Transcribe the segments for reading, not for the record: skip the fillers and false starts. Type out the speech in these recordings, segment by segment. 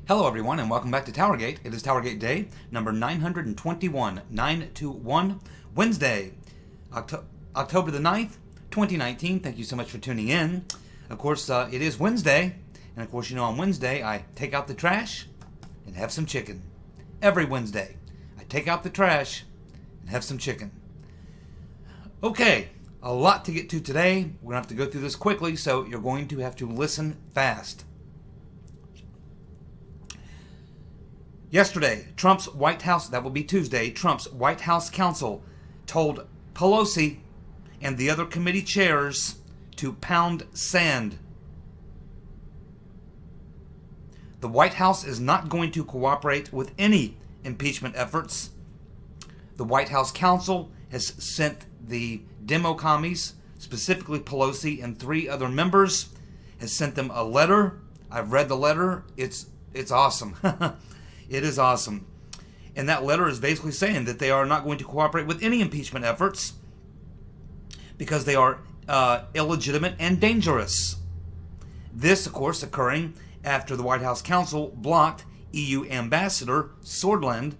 Hello everyone and welcome back to TowerGate. It is TowerGate Day number 921, Wednesday, October the 9th, 2019. Thank you so much for tuning in. Of course, it is Wednesday, and of course you know on Wednesday I take out the trash and have some chicken. Every Wednesday, I take out the trash and have some chicken. Okay, a lot to get to today. We're going to have to go through this quickly, so you're going to have to listen fast. Yesterday, Trump's White House, that will be Tuesday, Trump's White House counsel told Pelosi and the other committee chairs to pound sand. The White House is not going to cooperate with any impeachment efforts. The White House counsel has sent the demo commies, specifically Pelosi and 3 other members, has sent them a letter. I've read the letter. It's awesome. It is awesome. And that letter is basically saying that they are not going to cooperate with any impeachment efforts because they are illegitimate and dangerous. This, of course, occurring after the White House counsel blocked EU Ambassador Sondland,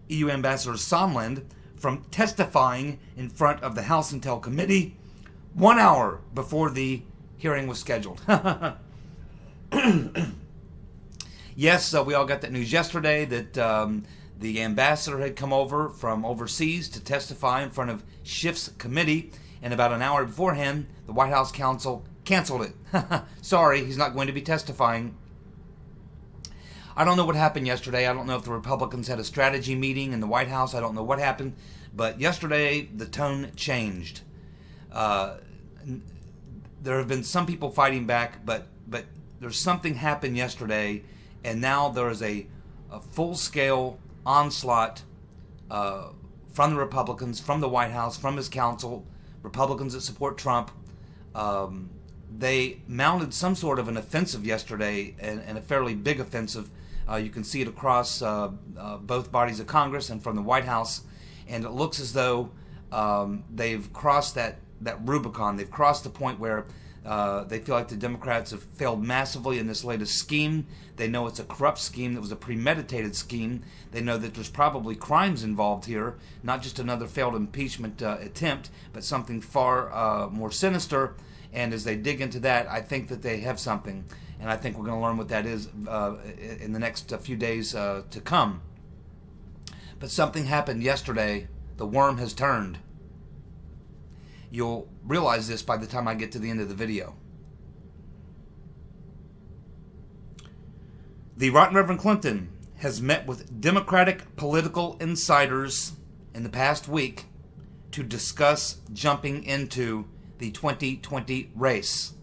EU Ambassador Sondland from testifying in front of the House Intel Committee 1 hour before the hearing was scheduled. Yes, we all got that news yesterday that the ambassador had come over from overseas to testify in front of Schiff's committee, and about an hour beforehand, the White House counsel canceled it. Sorry, he's not going to be testifying. I don't know what happened yesterday. I don't know if the Republicans had a strategy meeting in the White House. I don't know what happened, but yesterday the tone changed. There have been some people fighting back, but there's something happened yesterday. And now there is a full-scale onslaught from the Republicans, from the White House, from his counsel, Republicans that support Trump. They mounted some sort of an offensive yesterday, and a fairly big offensive. You can see it across both bodies of Congress and from the White House. And it looks as though they've crossed that Rubicon. They've crossed the point where they feel like the Democrats have failed massively in this latest scheme. They know it's a corrupt scheme that was a premeditated scheme. They know that there's probably crimes involved here, not just another failed impeachment attempt, but something far more sinister. And as they dig into that, I think that they have something. And I think we're going to learn what that is in the next few days to come. But something happened yesterday. The worm has turned. You'll realize this by the time I get to the end of the video. The Right Reverend Clinton has met with Democratic political insiders in the past week to discuss jumping into the 2020 race.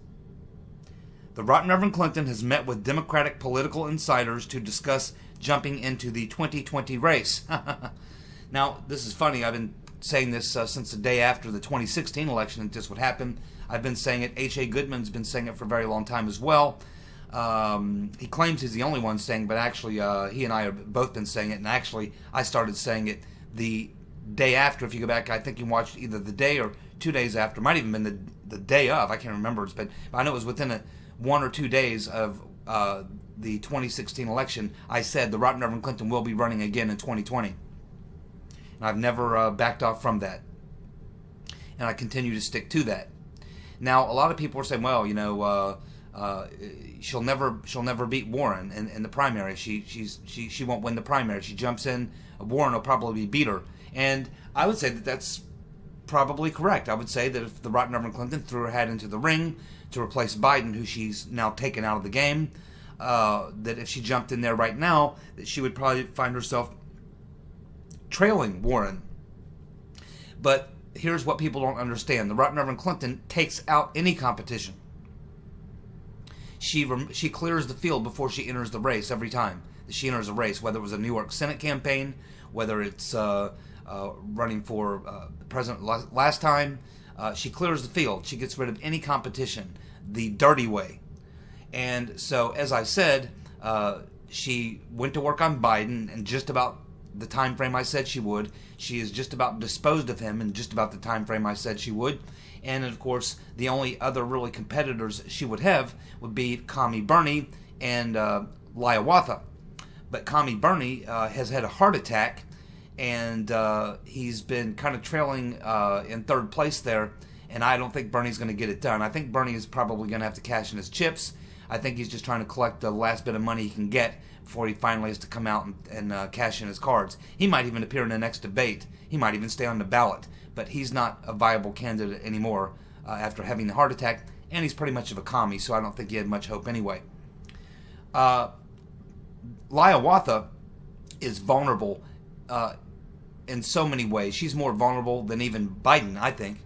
The Right Reverend Clinton has met with Democratic political insiders to discuss jumping into the 2020 race. Now, this is funny. I've been saying this since the day after the 2016 election, and just what happened. I've been saying it. H.A. Goodman's been saying it for a very long time as well. He claims he's the only one saying, but actually he and I have both been saying it, and actually I started saying it the day after. If you go back, I think you watched either the day or 2 days after. Might even been the day of. I can't remember. But I know it was within 1 or 2 days of the 2016 election. I said the Right Reverend Clinton will be running again in 2020. And I've never backed off from that. And I continue to stick to that. Now, a lot of people are saying, well, you know, she'll never beat Warren in the primary. She won't win the primary. She jumps in, Warren will probably beat her. And I would say that that's probably correct. I would say that if the Right Reverend Clinton threw her hat into the ring to replace Biden, who she's now taken out of the game, that if she jumped in there right now, that she would probably find herself trailing Warren. But here's what people don't understand. The Right Reverend Clinton takes out any competition. She clears the field before she enters the race every time that she enters a race, whether it was a New York Senate campaign, whether it's running for president last time. She clears the field. She gets rid of any competition the dirty way. And so, as I said, she went to work on Biden, and just about the time frame I said she would. She is just about disposed of him in just about the time frame I said she would. And of course, the only other really competitors she would have would be Commie Bernie and Hiawatha. But Commie Bernie has had a heart attack, and he's been kind of trailing in third place there, and I don't think Bernie's going to get it done. I think Bernie is probably going to have to cash in his chips. I think he's just trying to collect the last bit of money he can get before he finally has to come out and cash in his cards. He might even appear in the next debate. He might even stay on the ballot, but he's not a viable candidate anymore after having the heart attack, and he's pretty much of a commie, so I don't think he had much hope anyway. Hiawatha is vulnerable in so many ways. She's more vulnerable than even Biden, I think.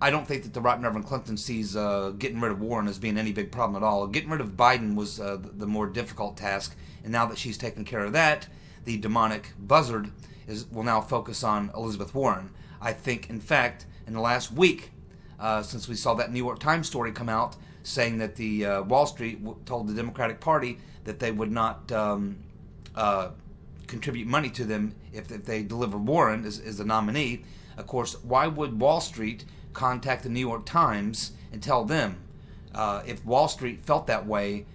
I don't think that the Right Reverend Clinton sees getting rid of Warren as being any big problem at all. Getting rid of Biden was the more difficult task, and now that she's taken care of that, the demonic buzzard will now focus on Elizabeth Warren. I think, in fact, in the last week, since we saw that New York Times story come out saying that the Wall Street told the Democratic Party that they would not contribute money to them if they deliver Warren as the nominee. Of course, why would Wall Street contact the New York Times and tell them? If Wall Street felt that way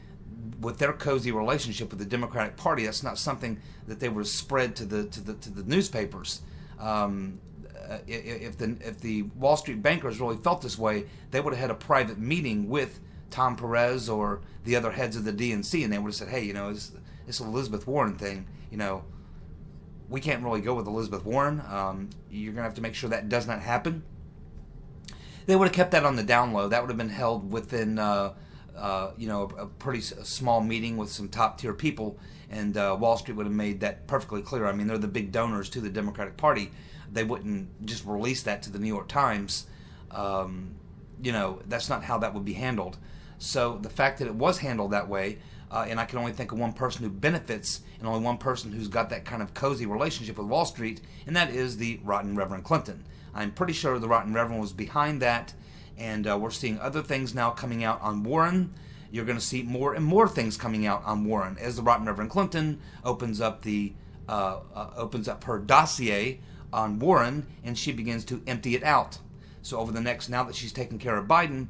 with their cozy relationship with the Democratic Party, that's not something that they would spread to the newspapers. If the Wall Street bankers really felt this way, they would have had a private meeting with Tom Perez or the other heads of the DNC, and they would have said, hey, this Elizabeth Warren thing, we can't really go with Elizabeth Warren. You're going to have to make sure that does not happen. They would have kept that on the down low. That would have been held within, a pretty small meeting with some top-tier people, and Wall Street would have made that perfectly clear. I mean, they're the big donors to the Democratic Party. They wouldn't just release that to the New York Times. That's not how that would be handled. So the fact that it was handled that way, and I can only think of one person who benefits and only one person who's got that kind of cozy relationship with Wall Street, and that is the Rotten Reverend Clinton. I'm pretty sure the Rotten Reverend was behind that, and we're seeing other things now coming out on Warren. You're going to see more and more things coming out on Warren as the Rotten Reverend Clinton opens up her dossier on Warren, and she begins to empty it out. So over the next, now that she's taken care of Biden,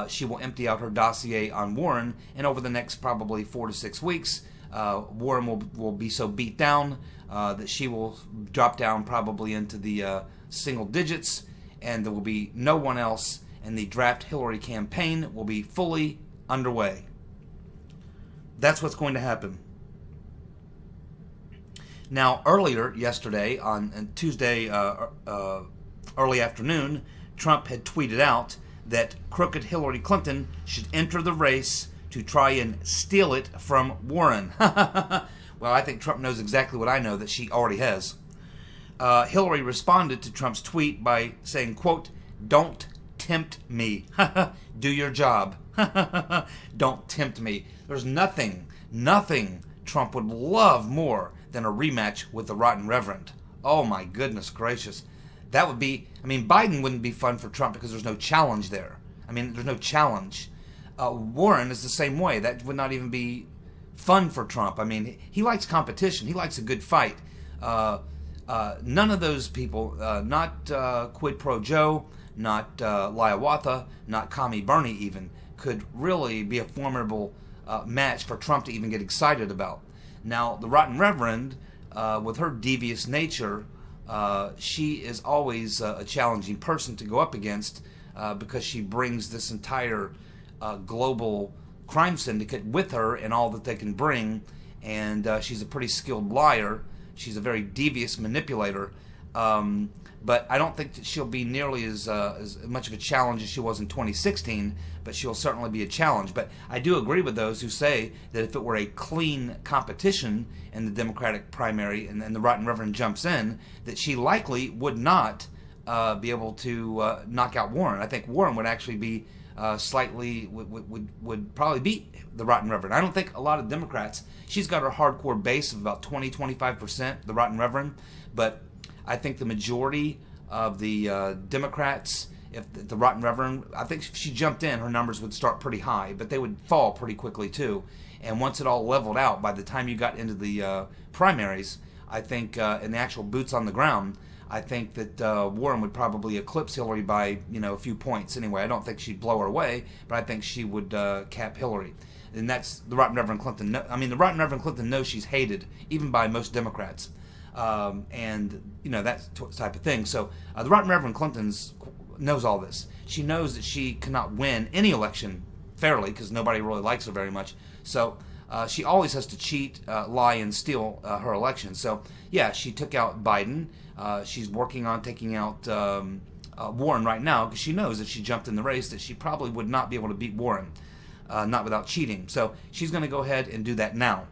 she will empty out her dossier on Warren, and over the next probably 4 to 6 weeks, Warren will be so beat down that she will drop down probably into the single digits, and there will be no one else, and the draft Hillary campaign will be fully underway. That's what's going to happen. Now, earlier yesterday, on Tuesday early afternoon, Trump had tweeted out that crooked Hillary Clinton should enter the race to try and steal it from Warren. Well, I think Trump knows exactly what I know that she already has. Hillary responded to Trump's tweet by saying, quote, "Don't tempt me. Do your job. Don't tempt me." There's nothing Trump would love more than a rematch with the Rotten Reverend. Oh my goodness gracious. That would be, Biden wouldn't be fun for Trump because there's no challenge there. There's no challenge. Warren is the same way. That would not even be fun for Trump. He likes competition. He likes a good fight. None of those people, not Quid Pro Joe, not Hiawatha, not Commie Bernie even, could really be a formidable match for Trump to even get excited about. Now, the Rotten Reverend, with her devious nature, she is always a challenging person to go up against because she brings this entire global crime syndicate with her and all that they can bring, and she's a pretty skilled liar. She's a very devious manipulator, but I don't think that she'll be nearly as much of a challenge as she was in 2016, but she'll certainly be a challenge. But I do agree with those who say that if it were a clean competition in the Democratic primary and the Rotten Reverend jumps in, that she likely would not be able to knock out Warren. I think Warren would actually be would probably beat the Rotten Reverend. I don't think a lot of Democrats, she's got her hardcore base of about 20-25%, the Rotten Reverend, but I think the majority of the Democrats, if the Rotten Reverend, I think if she jumped in, her numbers would start pretty high, but they would fall pretty quickly too. And once it all leveled out, by the time you got into the primaries, I think in the actual boots on the ground, I think that Warren would probably eclipse Hillary by, a few points anyway. I don't think she'd blow her away, but I think she would cap Hillary. And that's the Right Reverend Clinton. The Right Reverend Clinton knows she's hated, even by most Democrats. That type of thing. So the Right Reverend Clinton knows all this. She knows that she cannot win any election fairly because nobody really likes her very much. So she always has to cheat, lie, and steal her election. So yeah, she took out Biden. She's working on taking out Warren right now because she knows if she jumped in the race that she probably would not be able to beat Warren, not without cheating. So she's going to go ahead and do that now.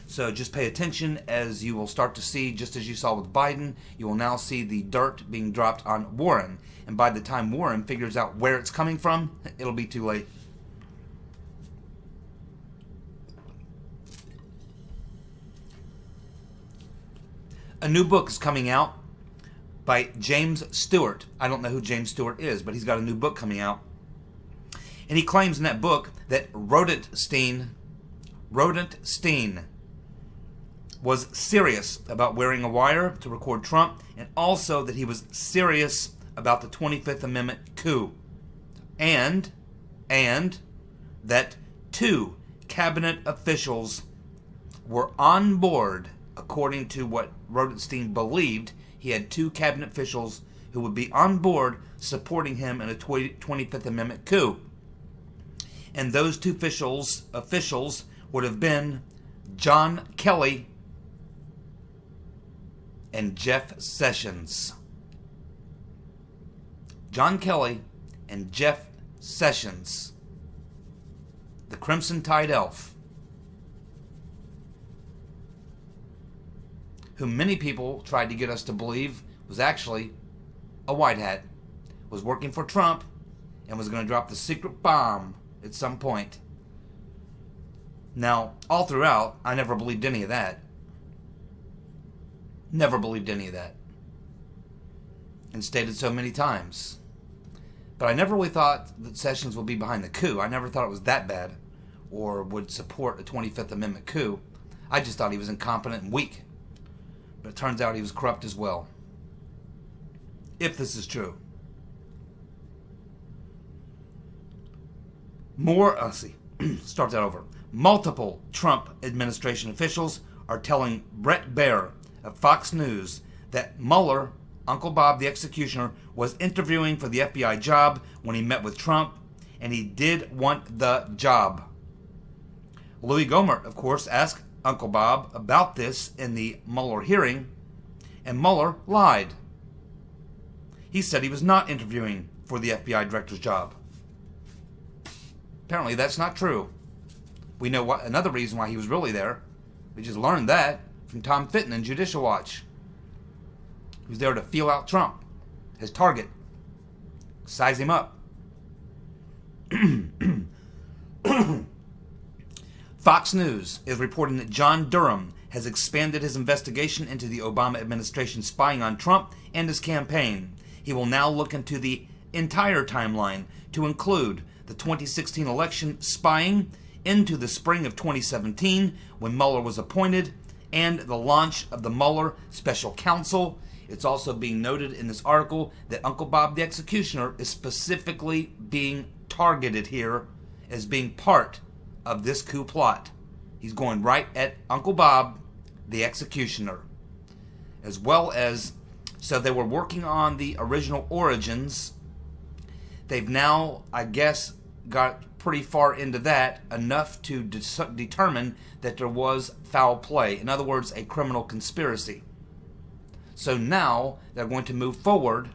So just pay attention, as you will start to see, just as you saw with Biden, you will now see the dirt being dropped on Warren. And by the time Warren figures out where it's coming from, it'll be too late. A new book is coming out by James Stewart. I don't know who James Stewart is, but he's got a new book coming out. And he claims in that book that Rodenstein was serious about wearing a wire to record Trump, and also that he was serious about the 25th Amendment coup. And that 2 cabinet officials were on board, according to what Rodenstein believed. He had 2 cabinet officials who would be on board supporting him in a 25th Amendment coup. And those 2 officials would have been John Kelly and Jeff Sessions. John Kelly and Jeff Sessions, the Crimson Tide elf, whom many people tried to get us to believe was actually a white hat, was working for Trump, and was going to drop the secret bomb at some point. Now, all throughout, I never believed any of that. Never believed any of that. And stated so many times. But I never really thought that Sessions would be behind the coup. I never thought it was that bad, or would support a 25th Amendment coup. I just thought he was incompetent and weak. But it turns out he was corrupt as well. If this is true. Start that over. Multiple Trump administration officials are telling Bret Baier of Fox News that Mueller, Uncle Bob the executioner, was interviewing for the FBI job when he met with Trump, and he did want the job. Louis Gohmert, of course, asked Uncle Bob about this in the Mueller hearing, and Mueller lied. He said he was not interviewing for the FBI director's job. Apparently that's not true. We know another reason why he was really there. We just learned that from Tom Fitton in Judicial Watch. He was there to feel out Trump, his target, size him up. Fox News is reporting that John Durham has expanded his investigation into the Obama administration spying on Trump and his campaign. He will now look into the entire timeline to include the 2016 election spying into the spring of 2017 when Mueller was appointed, and the launch of the Mueller Special Counsel. It's also being noted in this article that Uncle Bob the Executioner is specifically being targeted here as being part of this coup plot. He's going right at Uncle Bob the Executioner. As well as, so they were working on the original origins. They've now, I guess, got pretty far into that, enough to determine that there was foul play. In other words, a criminal conspiracy. So now they're going to move forward,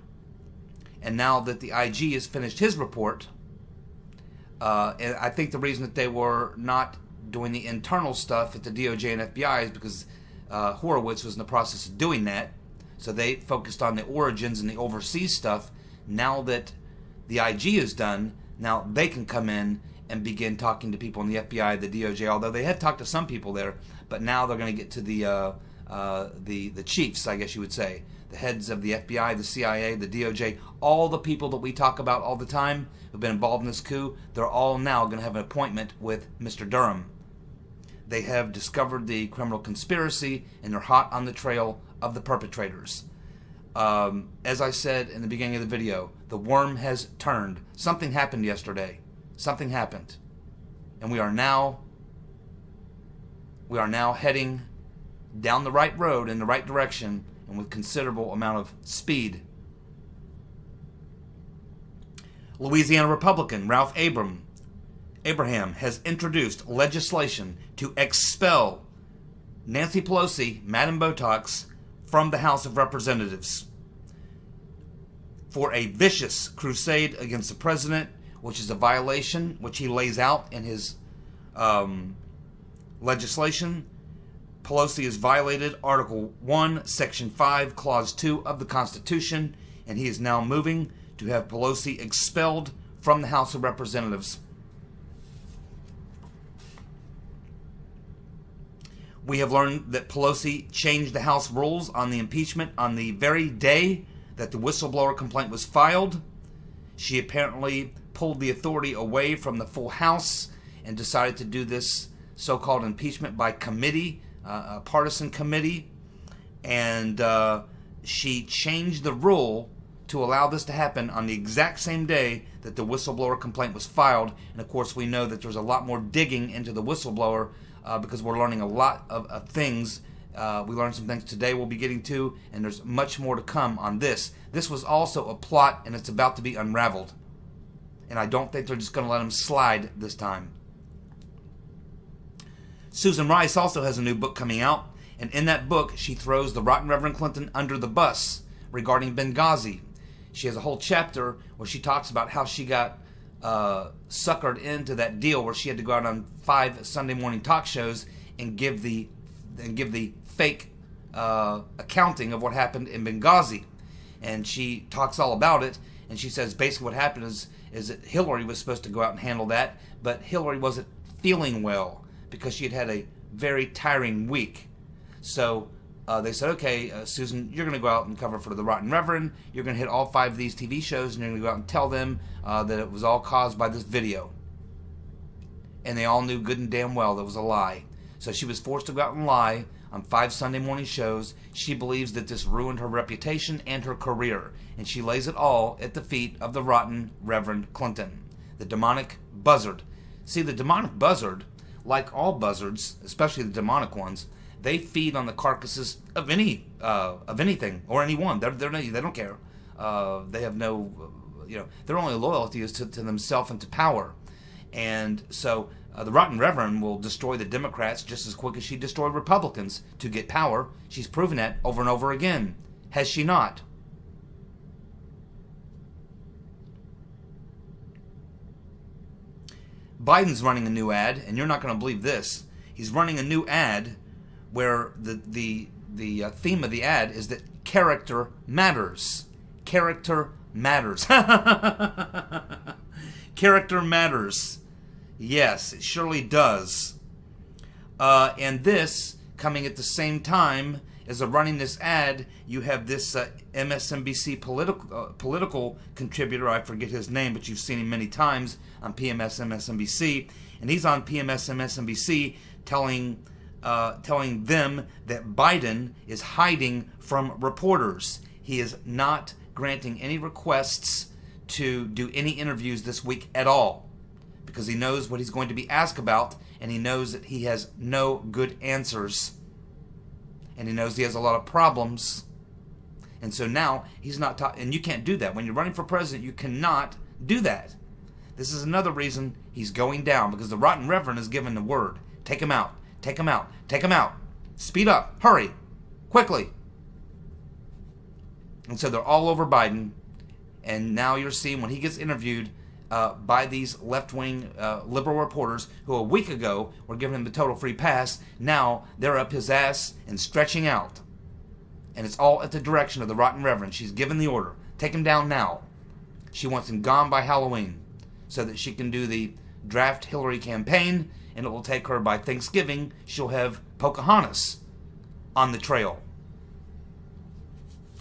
and now that the IG has finished his report, and I think the reason that they were not doing the internal stuff at the DOJ and FBI is because Horowitz was in the process of doing that. So they focused on the origins and the overseas stuff. Now that the IG is done, now they can come in and begin talking to people in the FBI, the DOJ, although they had talked to some people there, but now they're going to get to the chiefs, I guess you would say, the heads of the FBI, the CIA, the DOJ, all the people that we talk about all the time who've been involved in this coup. They're all now going to have an appointment with Mr. Durham. They have discovered the criminal conspiracy, and they're hot on the trail of the perpetrators. As I said in the beginning of the video, the worm has turned. Something happened yesterday. Something happened. And we are now heading down the right road in the right direction and with considerable amount of speed. Louisiana Republican Ralph Abraham has introduced legislation to expel Nancy Pelosi, Madam Botox, from the House of Representatives for a vicious crusade against the president, which is a violation, which he lays out in his legislation. Pelosi has violated Article 1, Section 5, Clause 2 of the Constitution, and he is now moving to have Pelosi expelled from the House of Representatives. We have learned that Pelosi changed the House rules on the impeachment on the very day that the whistleblower complaint was filed. She apparently pulled the authority away from the full House and decided to do this so-called impeachment by committee, a partisan committee. And she changed the rule to allow this to happen on the exact same day that the whistleblower complaint was filed. And of course we know that there's a lot more digging into the whistleblower because we're learning a lot of things. We learned some things today we'll be getting to, and there's much more to come on this. This was also a plot, and it's about to be unraveled. And I don't think they're just going to let him slide this time. Susan Rice also has a new book coming out, and in that book she throws the rotten Reverend Clinton under the bus regarding Benghazi. She has a whole chapter where she talks about how she got suckered into that deal where she had to go out on 5 Sunday morning talk shows and give the fake accounting of what happened in Benghazi. And she talks all about it, and she says basically what happened is that Hillary was supposed to go out and handle that, but Hillary wasn't feeling well because she had had a very tiring week. So they said, okay, Susan, you're going to go out and cover for the Rotten Reverend. You're going to hit all 5 of these TV shows, and you're going to go out and tell them that it was all caused by this video. And they all knew good and damn well that was a lie. So she was forced to go out and lie on 5 Sunday morning shows. She believes that this ruined her reputation and her career. And she lays it all at the feet of the rotten Reverend Clinton, the demonic buzzard. See, the demonic buzzard, like all buzzards, especially the demonic ones, they feed on the carcasses of anything or anyone. They don't care. They have no, their only loyalty is to themselves and to power. And so the Rotten Reverend will destroy the Democrats just as quick as she destroyed Republicans to get power. She's proven that over and over again. Has she not? Biden's running a new ad, and you're not going to believe this. He's running a new ad where the theme of the ad is that character matters. Character matters. Character matters. Yes, it surely does. And this, coming at the same time as running this ad, you have this MSNBC political contributor, I forget his name, but you've seen him many times on MSNBC, and he's on MSNBC telling them that Biden is hiding from reporters. He is not granting any requests to do any interviews this week at all because he knows what he's going to be asked about, and he knows that he has no good answers, and he knows he has a lot of problems. And so now he's not and you can't do that. When you're running for president, you cannot do that. This is another reason he's going down, because the Rotten Reverend has given the word. Take him out. Take him out. Take him out. Speed up. Hurry. Quickly. And so they're all over Biden. And now you're seeing when he gets interviewed by these left-wing liberal reporters who a week ago were giving him the total free pass, now they're up his ass and stretching out. And it's all at the direction of the Rotten Reverend. She's given the order. Take him down now. She wants him gone by Halloween so that she can do the draft Hillary campaign, and it will take her by Thanksgiving. She'll have Pocahontas on the trail.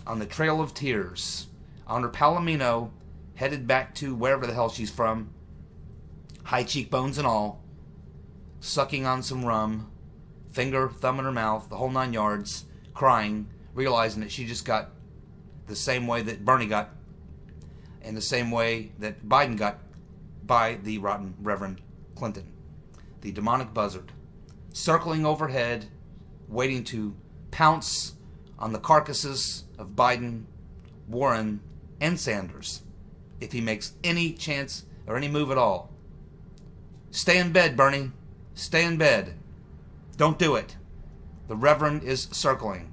On the Trail of Tears. On her Palomino, headed back to wherever the hell she's from. High cheekbones and all. Sucking on some rum. Finger, thumb in her mouth, the whole 9 yards. Crying, realizing that she just got the same way that Bernie got, and the same way that Biden got by the rotten Reverend Clinton. The demonic buzzard, circling overhead, waiting to pounce on the carcasses of Biden, Warren, and Sanders if he makes any chance or any move at all. Stay in bed, Bernie. Stay in bed. Don't do it. The Reverend is circling.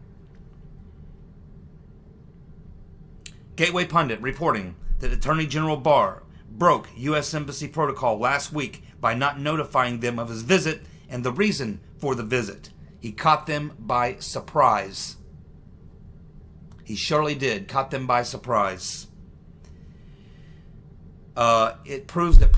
Gateway Pundit reporting that Attorney General Barr broke U.S. Embassy protocol last week by not notifying them of his visit and the reason for the visit. He caught them by surprise. He surely did. Caught them by surprise. It proves that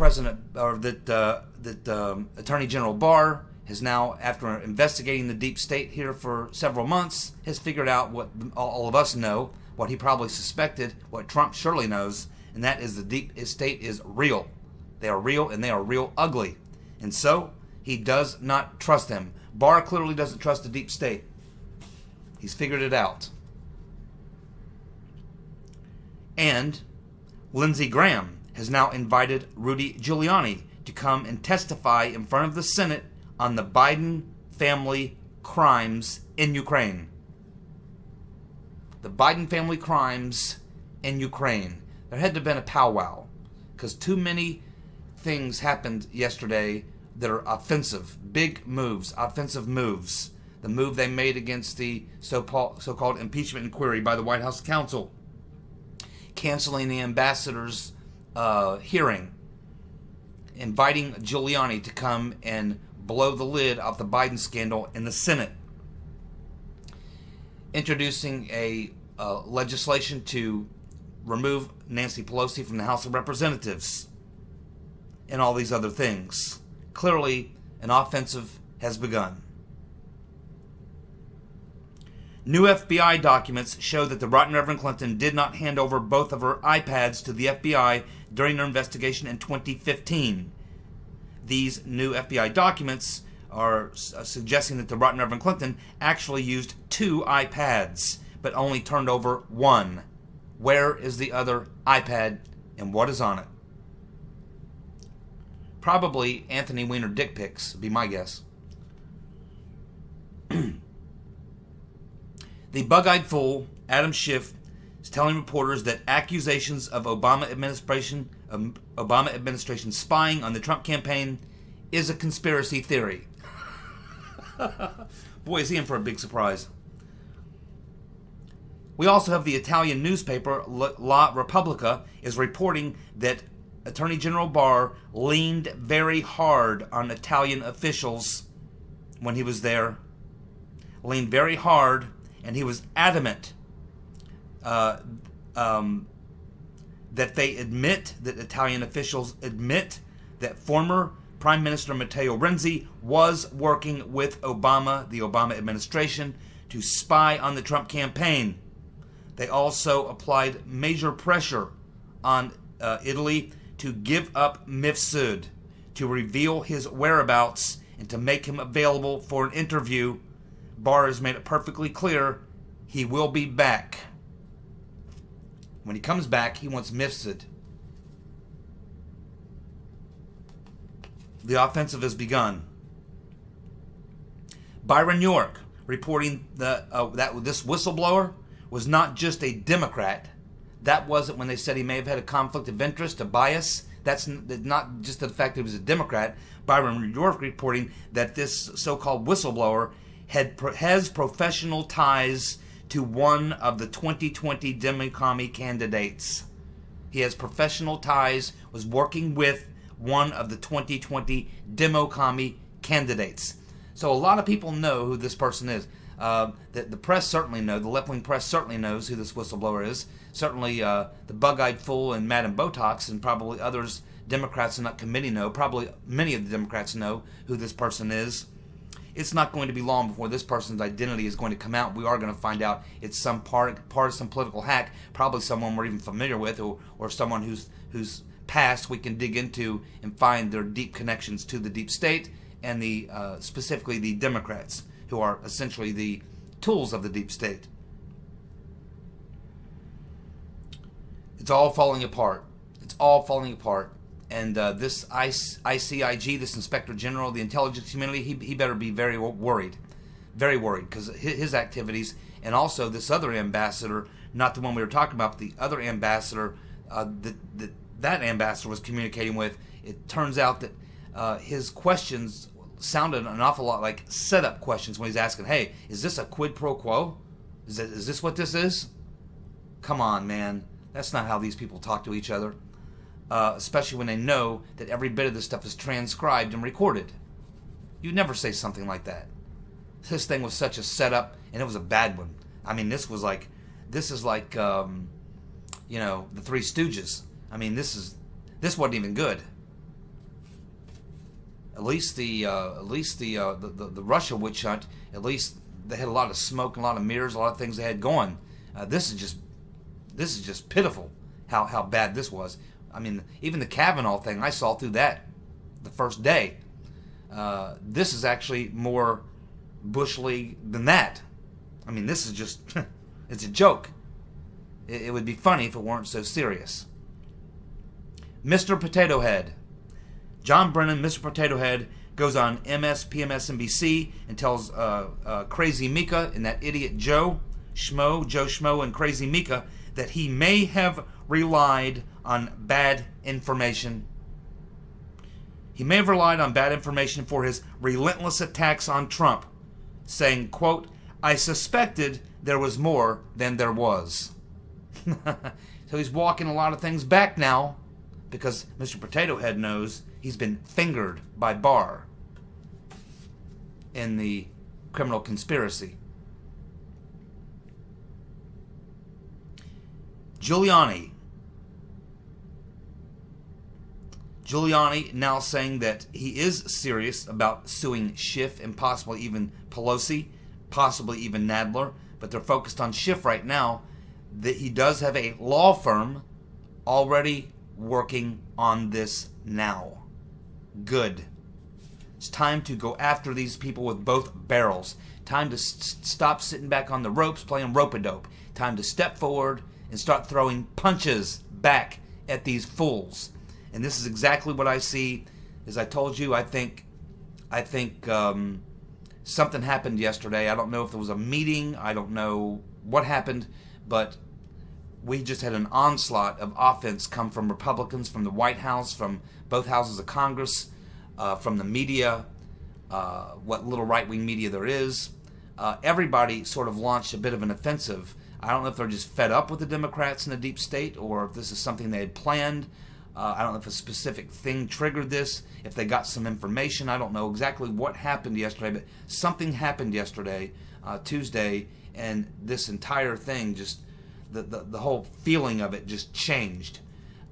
Attorney General Barr has now, after investigating the deep state here for several months, has figured out what all of us know, what he probably suspected, what Trump surely knows, and that is the deep state is real. They are real, and they are real ugly. And so, he does not trust them. Barr clearly doesn't trust the deep state. He's figured it out. And Lindsey Graham has now invited Rudy Giuliani to come and testify in front of the Senate on the Biden family crimes in Ukraine. The Biden family crimes in Ukraine. There had to have been a powwow, because too many things happened yesterday that are offensive. Big moves, offensive moves. The move they made against the so-called impeachment inquiry by the White House counsel, canceling the ambassador's hearing, inviting Giuliani to come and blow the lid off the Biden scandal in the Senate, introducing a legislation to remove Nancy Pelosi from the House of Representatives, and all these other things. Clearly, an offensive has begun. New FBI documents show that the rotten Reverend Clinton did not hand over both of her iPads to the FBI during their investigation in 2015. These new FBI documents are suggesting that the rotten Reverend Clinton actually used 2 iPads, but only turned over 1. Where is the other iPad, and what is on it? Probably Anthony Weiner dick pics, would be my guess. The bug-eyed fool, Adam Schiff, is telling reporters that accusations of Obama administration spying on the Trump campaign is a conspiracy theory. Boy, is he in for a big surprise. We also have the Italian newspaper La Repubblica is reporting that Attorney General Barr leaned very hard on Italian officials when he was there. Leaned very hard, and he was adamant that Italian officials admit that former Prime Minister Matteo Renzi was working with Obama, the Obama administration, to spy on the Trump campaign. They also applied major pressure on Italy to give up Mifsud, to reveal his whereabouts, and to make him available for an interview. Barr has made it perfectly clear he will be back. When he comes back, he wants Mifsud. The offensive has begun. Byron York reporting that this whistleblower was not just a Democrat. That wasn't when they said he may have had a conflict of interest, a bias. That's not just the fact that he was a Democrat. Byron York reporting that this so-called whistleblower has professional ties to one of the 2020 Democratic candidates. He has professional ties, was working with one of the 2020 Democratic candidates. So a lot of people know who this person is. The press certainly know, the left-wing press certainly knows who this whistleblower is. Certainly the bug-eyed fool and Madam Botox and probably others, Democrats in that committee know. Probably many of the Democrats know who this person is. It's not going to be long before this person's identity is going to come out. We are going to find out it's some partisan political hack, probably someone we're even familiar with, or someone whose past we can dig into and find their deep connections to the deep state and the specifically the Democrats, who are essentially the tools of the deep state. It's all falling apart. It's all falling apart. And this ICIG, this Inspector General of the intelligence community, he better be very worried. Very worried, because his activities, and also this other ambassador, not the one we were talking about, but the other ambassador that ambassador was communicating with, it turns out that his questions sounded an awful lot like setup questions when he's asking, hey, is this a quid pro quo? Is this what this is? Come on, man. That's not how these people talk to each other. Especially when they know that every bit of this stuff is transcribed and recorded. You'd never say something like that. This thing was such a setup, and it was a bad one. I mean, this is like, the Three Stooges. I mean, this wasn't even good. At least the Russia witch hunt, at least they had a lot of smoke, and a lot of mirrors, a lot of things they had going. This is just pitiful how bad this was. I mean, even the Kavanaugh thing, I saw through that the first day. This is actually more Bush League than that. I mean, this is just, it's a joke. It would be funny if it weren't so serious. Mr. Potato Head. John Brennan, Mr. Potato Head, goes on MSNBC and tells Crazy Mika and that idiot Joe Schmo and Crazy Mika that he may have relied on bad information. He may have relied on bad information for his relentless attacks on Trump, saying, quote, I suspected there was more than there was. So he's walking a lot of things back now because Mr. Potato Head knows he's been fingered by Barr in the criminal conspiracy. Giuliani now saying that he is serious about suing Schiff and possibly even Pelosi, possibly even Nadler, but they're focused on Schiff right now, that he does have a law firm already working on this now. Good. It's time to go after these people with both barrels. Time to stop sitting back on the ropes playing rope-a-dope. Time to step forward and start throwing punches back at these fools. And this is exactly what I see. As I told you, I think something happened yesterday. I don't know if there was a meeting. I don't know what happened, but we just had an onslaught of offense come from Republicans, from the White House, from both houses of Congress, from the media, what little right-wing media there is. Everybody sort of launched a bit of an offensive. I don't know if they're just fed up with the Democrats in the deep state or if this is something they had planned. I don't know if a specific thing triggered this, if they got some information. I don't know exactly what happened yesterday, but something happened yesterday, Tuesday, and this entire thing just, the whole feeling of it just changed.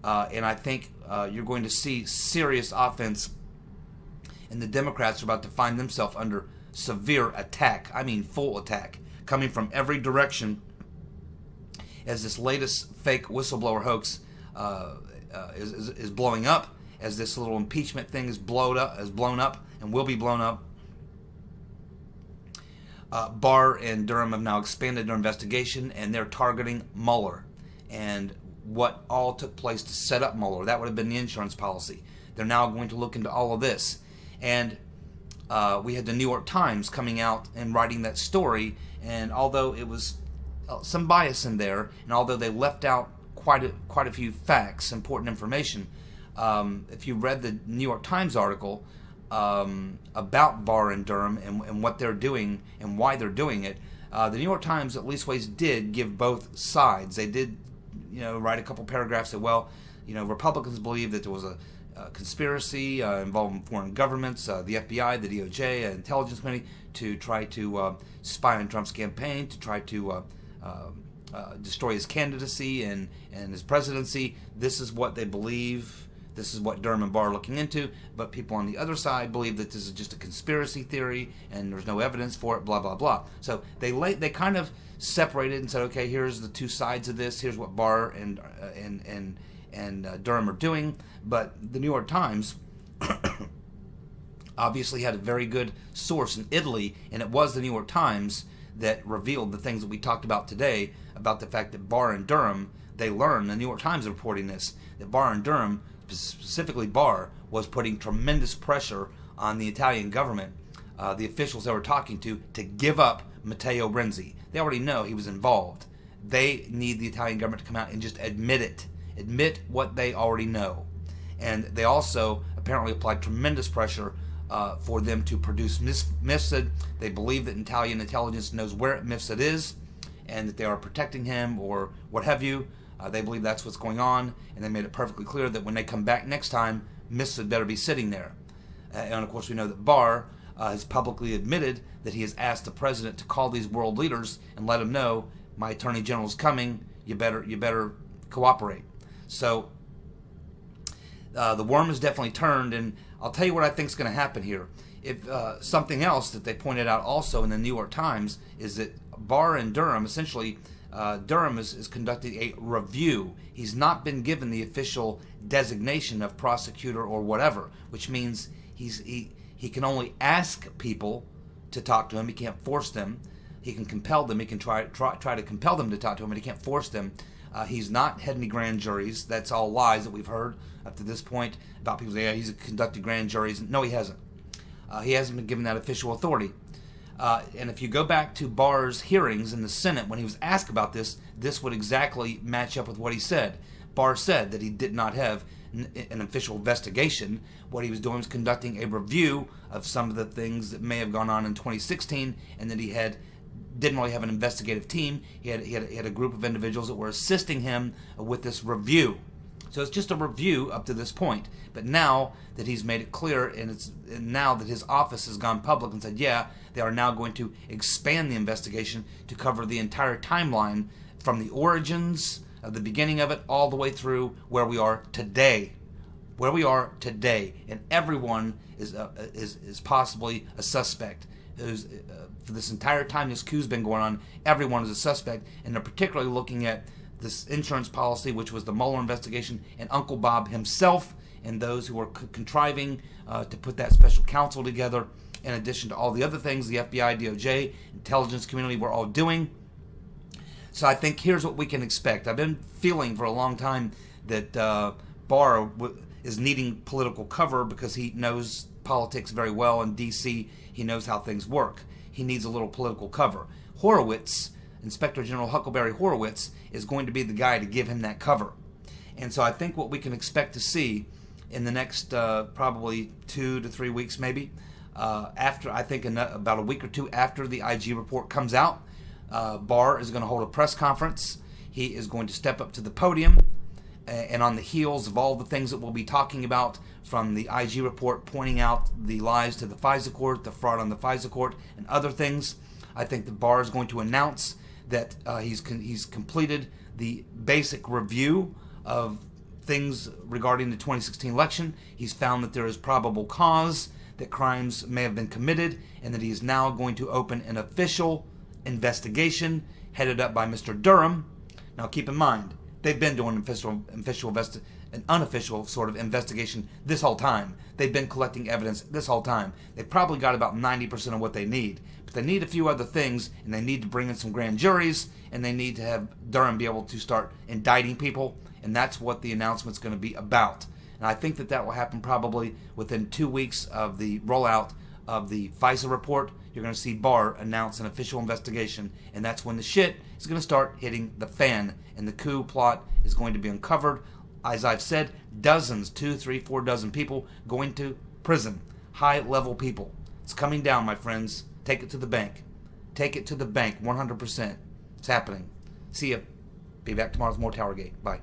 And I think you're going to see serious offense, and the Democrats are about to find themselves under severe attack. I mean full attack, coming from every direction as this latest fake whistleblower hoax is blowing up, as this little impeachment thing is blown up and will be blown up. Barr and Durham have now expanded their investigation, and they're targeting Mueller and what all took place to set up Mueller. That would have been the insurance policy. They're now going to look into all of this. And we had the New York Times coming out and writing that story, and although it was some bias in there, and although they left out quite a few facts, important information, if you read the New York Times article about Barr and Durham and what they're doing and why they're doing it, the New York Times at least ways did give both sides. They did, write a couple paragraphs that, well, Republicans believe that there was a conspiracy involving foreign governments, the FBI, the DOJ, intelligence committee, to try to spy on Trump's campaign, to try to destroy his candidacy and his presidency. This is what they believe. This is what Durham and Barr are looking into. But people on the other side believe that this is just a conspiracy theory and there's no evidence for it, blah, blah, blah. So they kind of separated and said, okay, here's the two sides of this. Here's what Barr and Durham are doing. But the New York Times obviously had a very good source in Italy, and it was the New York Times that revealed the things that we talked about today, about the fact that Barr and Durham, they learned, the New York Times is reporting this, that Barr and Durham, specifically Barr, was putting tremendous pressure on the Italian government, the officials they were talking to give up Matteo Renzi. They already know he was involved. They need the Italian government to come out and just admit it. Admit what they already know. And they also apparently applied tremendous pressure for them to produce Mifsud. They believe that Italian intelligence knows where Mifsud is and that they are protecting him or what have you. They believe that's what's going on, and they made it perfectly clear that when they come back next time, Mifsud better be sitting there. And of course we know that Barr has publicly admitted that he has asked the president to call these world leaders and let them know, my attorney general is coming, you better cooperate. So the worm is definitely turned, and I'll tell you what I think is going to happen here. If something else that they pointed out also in the New York Times is that Barr and Durham, essentially, Durham is conducting a review. He's not been given the official designation of prosecutor or whatever, which means he can only ask people to talk to him. He can't force them. He can compel them. He can try to compel them to talk to him, but he can't force them. He's not head any grand juries. That's all lies that we've heard up to this point about people saying, yeah, he's conducted grand juries. No, he hasn't. He hasn't been given that official authority. And if you go back to Barr's hearings in the Senate when he was asked about this, this would exactly match up with what he said. Barr said that he did not have an official investigation. What he was doing was conducting a review of some of the things that may have gone on in 2016, and that he didn't really have an investigative team. He had a group of individuals that were assisting him with this review. So it's just a review up to this point. But now that he's made it clear, and now that his office has gone public and said, yeah, they are now going to expand the investigation to cover the entire timeline from the origins of the beginning of it all the way through where we are today. Where we are today. And everyone is possibly a suspect. For this entire time this coup's been going on, everyone is a suspect, and they're particularly looking at this insurance policy, which was the Mueller investigation, and Uncle Bob himself, and those who were contriving to put that special counsel together, in addition to all the other things the FBI, DOJ, intelligence community were all doing. So I think here's what we can expect. I've been feeling for a long time that Barr is needing political cover because he knows politics very well in D.C. He knows how things work. He needs a little political cover. Horowitz, Inspector General Huckleberry Horowitz, is going to be the guy to give him that cover. And so I think what we can expect to see in the next probably 2 to 3 weeks maybe, after, I think about a week or two after the IG report comes out, Barr is going to hold a press conference. He is going to step up to the podium, and on the heels of all the things that we'll be talking about from the IG report, pointing out the lies to the FISA court, the fraud on the FISA court, and other things, I think that Barr is going to announce that he's completed the basic review of things regarding the 2016 election. He's found that there is probable cause that crimes may have been committed, and that he is now going to open an official investigation headed up by Mr. Durham. Now keep in mind, they've been doing an unofficial sort of investigation this whole time. They've been collecting evidence this whole time. They've probably got about 90% of what they need. But they need a few other things, and they need to bring in some grand juries, and they need to have Durham be able to start indicting people, and that's what the announcement's going to be about. And I think that will happen probably within 2 weeks of the rollout of the FISA report. You're going to see Barr announce an official investigation, and that's when the shit is going to start hitting the fan, and the coup plot is going to be uncovered. As I've said, dozens, 2, 3, 4 dozen people going to prison. High-level people. It's coming down, my friends. Take it to the bank. Take it to the bank, 100%. It's happening. See ya. Be back tomorrow with more TowerGate. Bye.